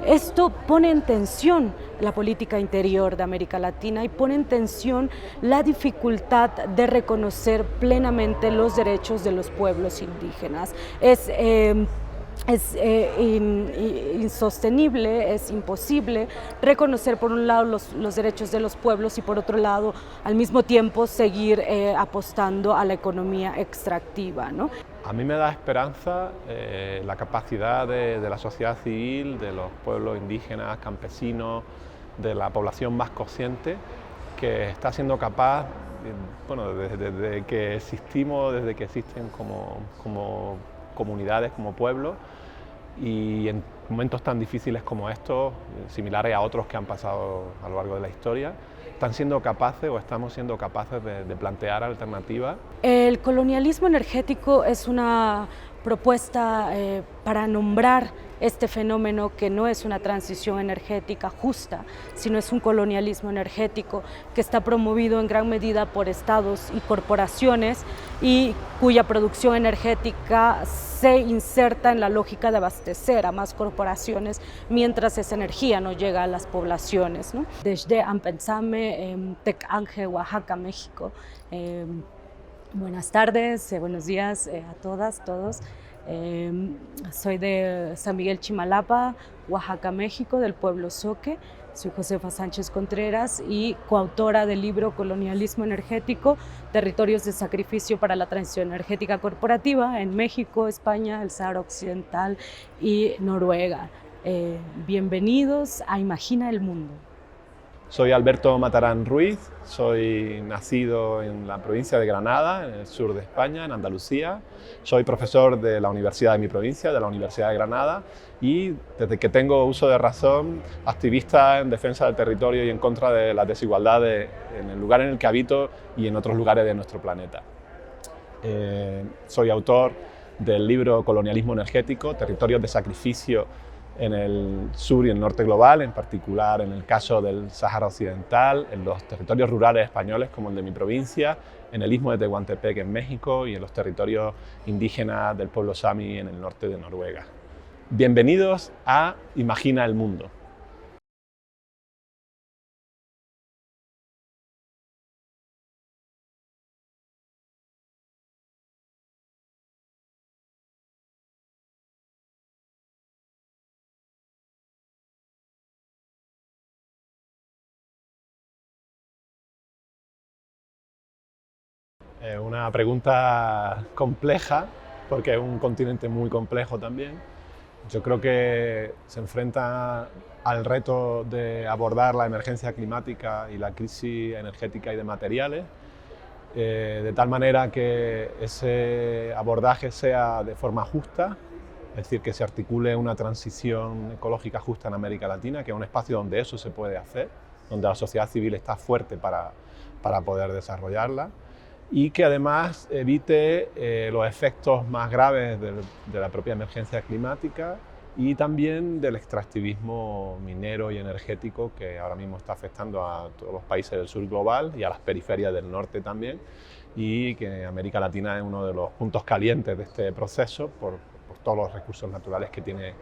Esto pone en tensión la política interior de América Latina y pone en tensión la dificultad de reconocer plenamente los derechos de los pueblos indígenas. Insostenible, es imposible reconocer por un lado los derechos de los pueblos y por otro lado al mismo tiempo seguir apostando a la economía extractiva, ¿no? A mí me da esperanza la capacidad de la sociedad civil, de los pueblos indígenas, campesinos, de la población más consciente, que está siendo capaz, bueno, desde que existimos, desde que existen como comunidades, como pueblos, y en momentos tan difíciles como estos, similares a otros que han pasado a lo largo de la historia, están siendo capaces o estamos siendo capaces de plantear alternativas. El colonialismo energético es una propuesta para nombrar este fenómeno que no es una transición energética justa, sino es un colonialismo energético que está promovido en gran medida por estados y corporaciones y cuya producción energética se inserta en la lógica de abastecer a más corporaciones mientras esa energía no llega a las poblaciones, ¿no? Desde Ampensame, Tec Ángel, Oaxaca, México. Buenas tardes, buenos días a todas, todos. Soy de San Miguel Chimalapa, Oaxaca, México, del pueblo Zoque. Soy Josefa Sánchez Contreras y coautora del libro Colonialismo Energético, Territorios de Sacrificio para la Transición Energética Corporativa en México, España, el Sahara Occidental y Noruega. Bienvenidos a Imagina el Mundo. Soy Alberto Matarán Ruiz, soy nacido en la provincia de Granada, en el sur de España, en Andalucía. Soy profesor de la universidad de mi provincia, de la Universidad de Granada, y desde que tengo uso de razón, activista en defensa del territorio y en contra de las desigualdades en el lugar en el que habito y en otros lugares de nuestro planeta. Soy autor del libro Colonialismo Energético, Territorios de Sacrificio en el sur y el norte global, en particular en el caso del Sáhara Occidental, en los territorios rurales españoles como el de mi provincia, en el istmo de Tehuantepec en México y en los territorios indígenas del pueblo Sami en el norte de Noruega. Bienvenidos a Imagina el Mundo. Una pregunta compleja, porque es un continente muy complejo también. Yo creo que se enfrenta al reto de abordar la emergencia climática y la crisis energética y de materiales, de tal manera que ese abordaje sea de forma justa, es decir, que se articule una transición ecológica justa en América Latina, que es un espacio donde eso se puede hacer, donde la sociedad civil está fuerte para poder desarrollarla, y que además evite los efectos más graves de la propia emergencia climática y también del extractivismo minero y energético que ahora mismo está afectando a todos los países del sur global y a las periferias del norte también, y que América Latina es uno de los puntos calientes de este proceso por todos los recursos naturales que tiene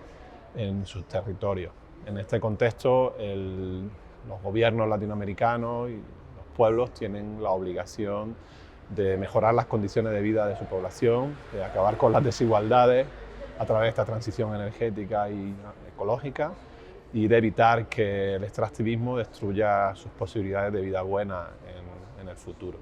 en sus territorios. En este contexto, los gobiernos latinoamericanos y los pueblos tienen la obligación de mejorar las condiciones de vida de su población, de acabar con las desigualdades a través de esta transición energética y ecológica y de evitar que el extractivismo destruya sus posibilidades de vida buena en el futuro.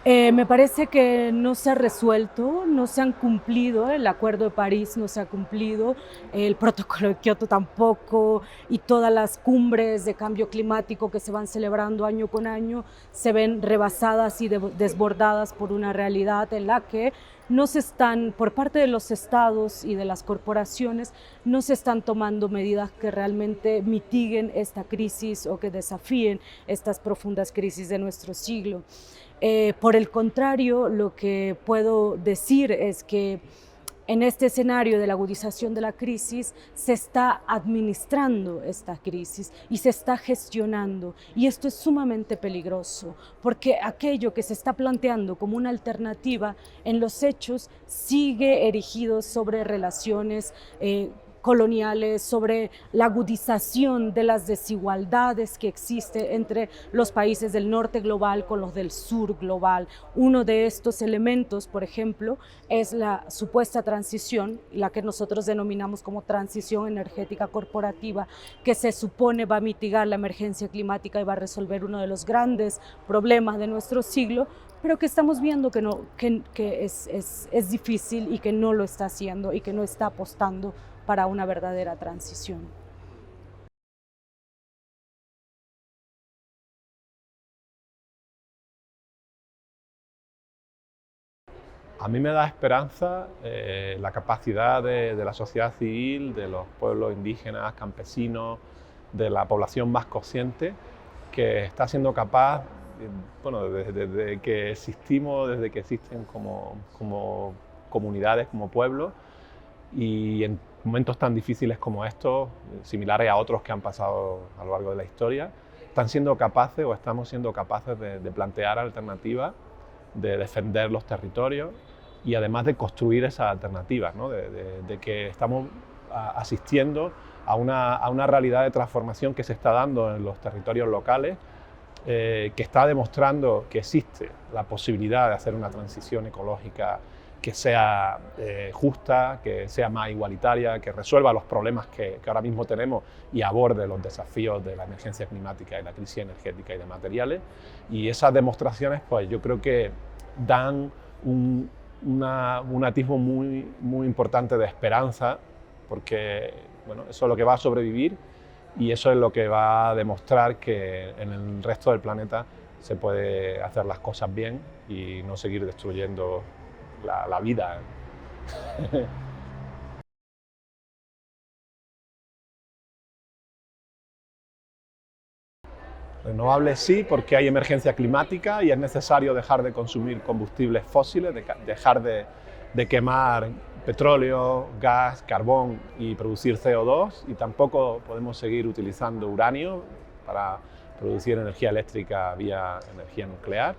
Me parece que no se ha resuelto, no se han cumplido, el Acuerdo de París no se ha cumplido, el Protocolo de Kioto tampoco, y todas las cumbres de cambio climático que se van celebrando año con año se ven rebasadas y desbordadas por una realidad en la que no se están, por parte de los estados y de las corporaciones, no se están tomando medidas que realmente mitiguen esta crisis o que desafíen estas profundas crisis de nuestro siglo. Por el contrario, lo que puedo decir es que en este escenario de la agudización de la crisis se está administrando esta crisis y se está gestionando, y esto es sumamente peligroso porque aquello que se está planteando como una alternativa en los hechos sigue erigido sobre relaciones coloniales, sobre la agudización de las desigualdades que existen entre los países del norte global con los del sur global. Uno de estos elementos, por ejemplo, es la supuesta transición, la que nosotros denominamos como transición energética corporativa, que se supone va a mitigar la emergencia climática y va a resolver uno de los grandes problemas de nuestro siglo, pero que estamos viendo que es difícil y que no lo está haciendo y que no está apostando para una verdadera transición. A mí me da esperanza la capacidad de la sociedad civil, de los pueblos indígenas, campesinos, de la población más consciente, que está siendo capaz, bueno, desde que existimos, desde que existen como comunidades, como pueblos, y en momentos tan difíciles como estos, similares a otros que han pasado a lo largo de la historia, están siendo capaces o estamos siendo capaces de plantear alternativas, de defender los territorios y además de construir esas alternativas, ¿no? de que estamos asistiendo a una realidad de transformación que se está dando en los territorios locales, que está demostrando que existe la posibilidad de hacer una transición ecológica que sea justa, que sea más igualitaria, que resuelva los problemas que ahora mismo tenemos y aborde los desafíos de la emergencia climática y la crisis energética y de materiales. Y esas demostraciones, pues yo creo que dan un atisbo muy importante de esperanza, porque bueno, eso es lo que va a sobrevivir y eso es lo que va a demostrar que en el resto del planeta se puede hacer las cosas bien y no seguir destruyendo la vida. Renovables sí, porque hay emergencia climática y es necesario dejar de consumir combustibles fósiles, dejar de quemar petróleo, gas, carbón y producir CO2, y tampoco podemos seguir utilizando uranio para producir energía eléctrica vía energía nuclear.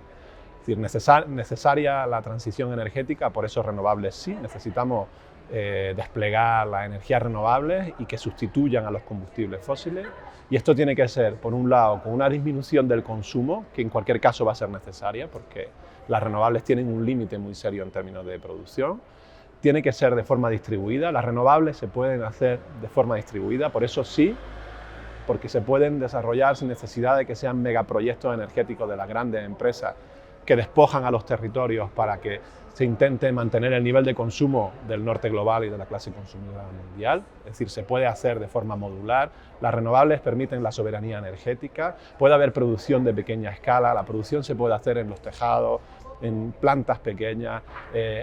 Es decir, necesaria la transición energética, por eso renovables sí, necesitamos desplegar las energías renovables y que sustituyan a los combustibles fósiles. Y esto tiene que ser, por un lado, con una disminución del consumo, que en cualquier caso va a ser necesaria, porque las renovables tienen un límite muy serio en términos de producción. Tiene que ser de forma distribuida, las renovables se pueden hacer de forma distribuida, por eso sí, porque se pueden desarrollar sin necesidad de que sean megaproyectos energéticos de las grandes empresas que despojan a los territorios para que se intente mantener el nivel de consumo del norte global y de la clase consumidora mundial. Es decir, se puede hacer de forma modular. Las renovables permiten la soberanía energética. Puede haber producción de pequeña escala. La producción se puede hacer en los tejados, en plantas pequeñas,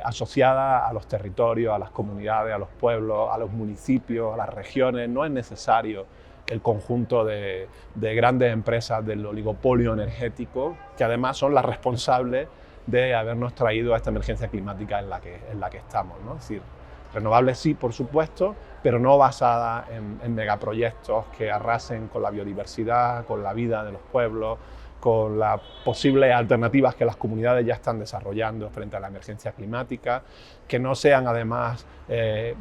asociadas a los territorios, a las comunidades, a los pueblos, a los municipios, a las regiones. No es necesario el conjunto de grandes empresas del oligopolio energético, que además son las responsables de habernos traído a esta emergencia climática en la que estamos, ¿no? Es decir, renovables sí, por supuesto, pero no basada en megaproyectos que arrasen con la biodiversidad, con la vida de los pueblos, con las posibles alternativas que las comunidades ya están desarrollando frente a la emergencia climática, que no sean además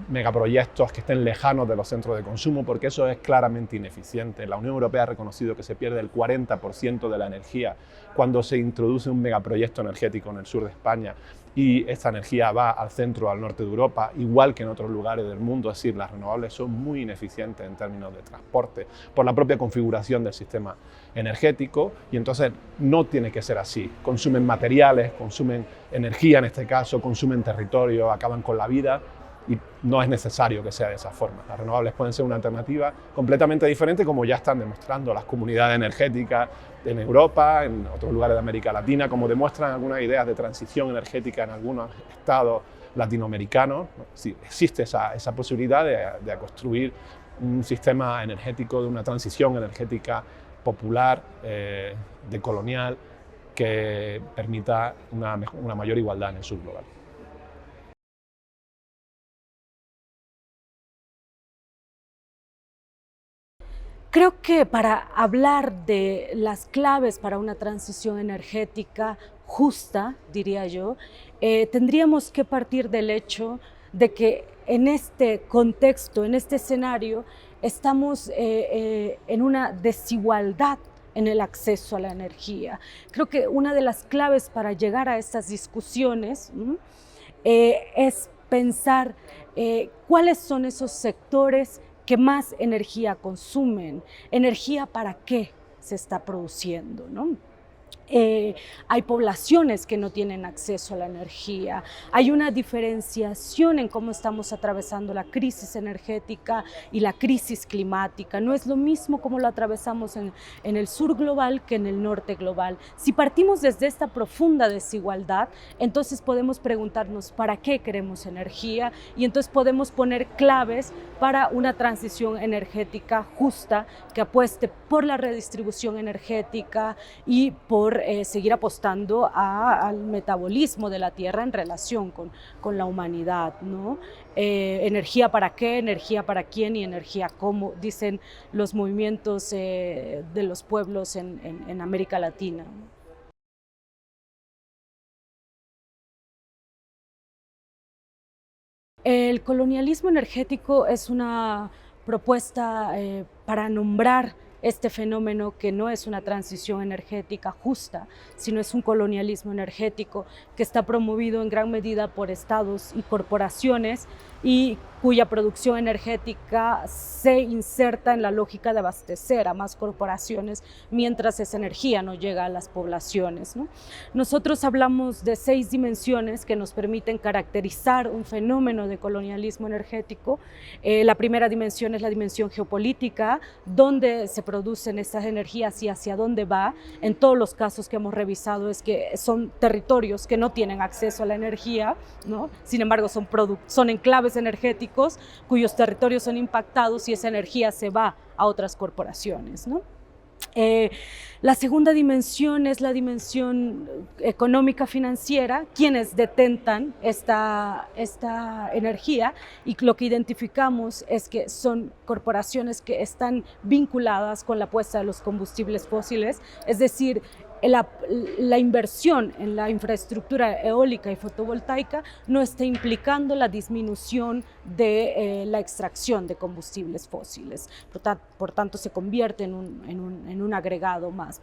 megaproyectos que estén lejanos de los centros de consumo, porque eso es claramente ineficiente. La Unión Europea ha reconocido que se pierde el 40% de la energía cuando se introduce un megaproyecto energético en el sur de España y esta energía va al centro, al norte de Europa, igual que en otros lugares del mundo. Es decir, las renovables son muy ineficientes en términos de transporte, por la propia configuración del sistema energético, y entonces no tiene que ser así. Consumen materiales, consumen energía en este caso, consumen territorio, acaban con la vida, y no es necesario que sea de esa forma. Las renovables pueden ser una alternativa completamente diferente, como ya están demostrando las comunidades energéticas en Europa, en otros lugares de América Latina, como demuestran algunas ideas de transición energética en algunos estados latinoamericanos. Sí, existe esa posibilidad de construir un sistema energético, de una transición energética popular, decolonial, que permita una mayor igualdad en el sur global. Creo que para hablar de las claves para una transición energética justa, diría yo, tendríamos que partir del hecho de que en este contexto, en este escenario, estamos en una desigualdad en el acceso a la energía. Creo que una de las claves para llegar a estas discusiones es pensar cuáles son esos sectores que más energía consumen, energía para qué se está produciendo, ¿no? Hay poblaciones que no tienen acceso a la energía, hay una diferenciación en cómo estamos atravesando la crisis energética y la crisis climática. No es lo mismo como lo atravesamos en el sur global que en el norte global. Si partimos desde esta profunda desigualdad, entonces podemos preguntarnos para qué queremos energía y entonces podemos poner claves para una transición energética justa que apueste por la redistribución energética y por seguir apostando al metabolismo de la Tierra en relación con la humanidad, ¿no? Energía para qué, energía para quién y energía cómo, dicen los movimientos de los pueblos en América Latina. El colonialismo energético es una propuesta para nombrar este fenómeno que no es una transición energética justa, sino es un colonialismo energético que está promovido en gran medida por estados y corporaciones y cuya producción energética se inserta en la lógica de abastecer a más corporaciones mientras esa energía no llega a las poblaciones, ¿no? Nosotros hablamos de 6 dimensiones que nos permiten caracterizar un fenómeno de colonialismo energético. La primera dimensión es la dimensión geopolítica, donde se producen estas energías y hacia dónde va. En todos los casos que hemos revisado es que son territorios que no tienen acceso a la energía, ¿no? Sin embargo son enclaves energéticos cuyos territorios son impactados y esa energía se va a otras corporaciones, ¿no? La segunda dimensión es la dimensión económica financiera, quienes detentan esta energía, y lo que identificamos es que son corporaciones que están vinculadas con la puesta de los combustibles fósiles, es decir, la inversión en la infraestructura eólica y fotovoltaica no está implicando la disminución de la extracción de combustibles fósiles. Por tanto, se convierte en un agregado más.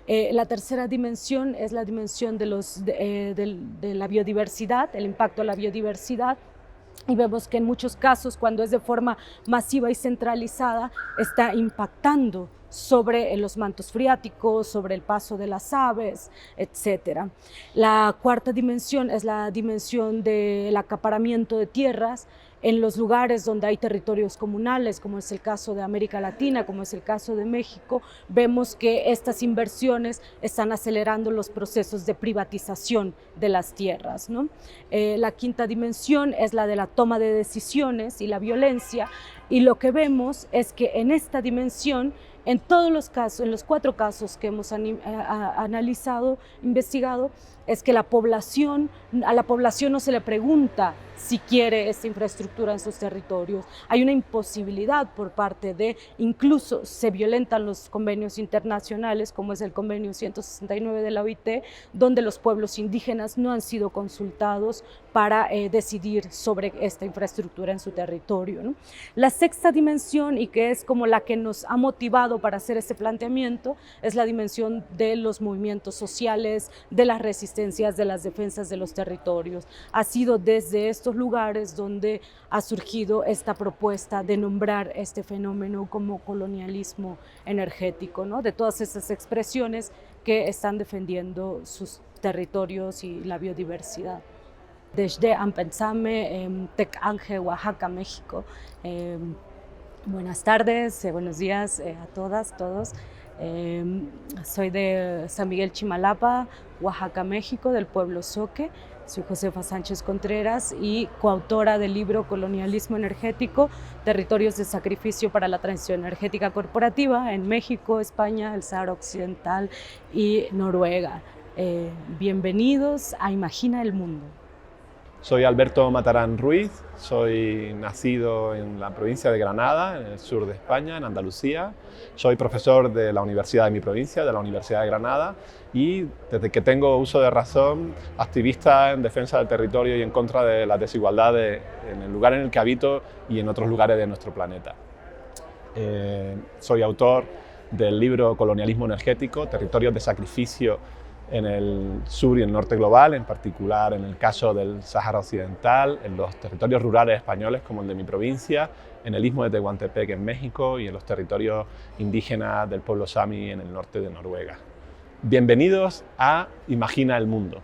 La tercera dimensión es la dimensión de la biodiversidad, el impacto a la biodiversidad. Y vemos que en muchos casos, cuando es de forma masiva y centralizada, está impactando sobre los mantos freáticos, sobre el paso de las aves, etc. La cuarta dimensión es la dimensión del acaparamiento de tierras en los lugares donde hay territorios comunales, como es el caso de América Latina, como es el caso de México. Vemos que estas inversiones están acelerando los procesos de privatización de las tierras, ¿no? La quinta dimensión es la de la toma de decisiones y la violencia, y lo que vemos es que en esta dimensión, en todos los casos, en los 4 casos que hemos analizado, investigado, es que a la población no se le pregunta si quiere esta infraestructura en sus territorios. Hay una imposibilidad por parte incluso se violentan los convenios internacionales, como es el convenio 169 de la OIT, donde los pueblos indígenas no han sido consultados para decidir sobre esta infraestructura en su territorio, ¿no? La sexta dimensión, y que es como la que nos ha motivado para hacer este planteamiento, es la dimensión de los movimientos sociales, de las resistencias, de las defensas de los territorios. Ha sido desde estos lugares donde ha surgido esta propuesta de nombrar este fenómeno como colonialismo energético, ¿no? De todas esas expresiones que están defendiendo sus territorios y la biodiversidad. Desde Ampensame, Tec Ángel, Oaxaca, México. Buenas tardes, buenos días a todas, todos. Soy de San Miguel Chimalapa, Oaxaca, México, del pueblo Zoque. Soy Josefa Sánchez Contreras y coautora del libro Colonialismo Energético, Territorios de Sacrificio para la Transición Energética Corporativa en México, España, el Sahara Occidental y Noruega. Bienvenidos a Imagina el Mundo. Soy Alberto Matarán Ruiz, soy nacido en la provincia de Granada, en el sur de España, en Andalucía. Soy profesor de la universidad de mi provincia, de la Universidad de Granada, y desde que tengo uso de razón, activista en defensa del territorio y en contra de las desigualdades en el lugar en el que habito y en otros lugares de nuestro planeta. Soy autor del libro Colonialismo energético, territorios de sacrificio en el sur y el norte global, en particular en el caso del Sáhara Occidental, en los territorios rurales españoles como el de mi provincia, en el istmo de Tehuantepec en México y en los territorios indígenas del pueblo sami en el norte de Noruega. Bienvenidos a Imagina el Mundo.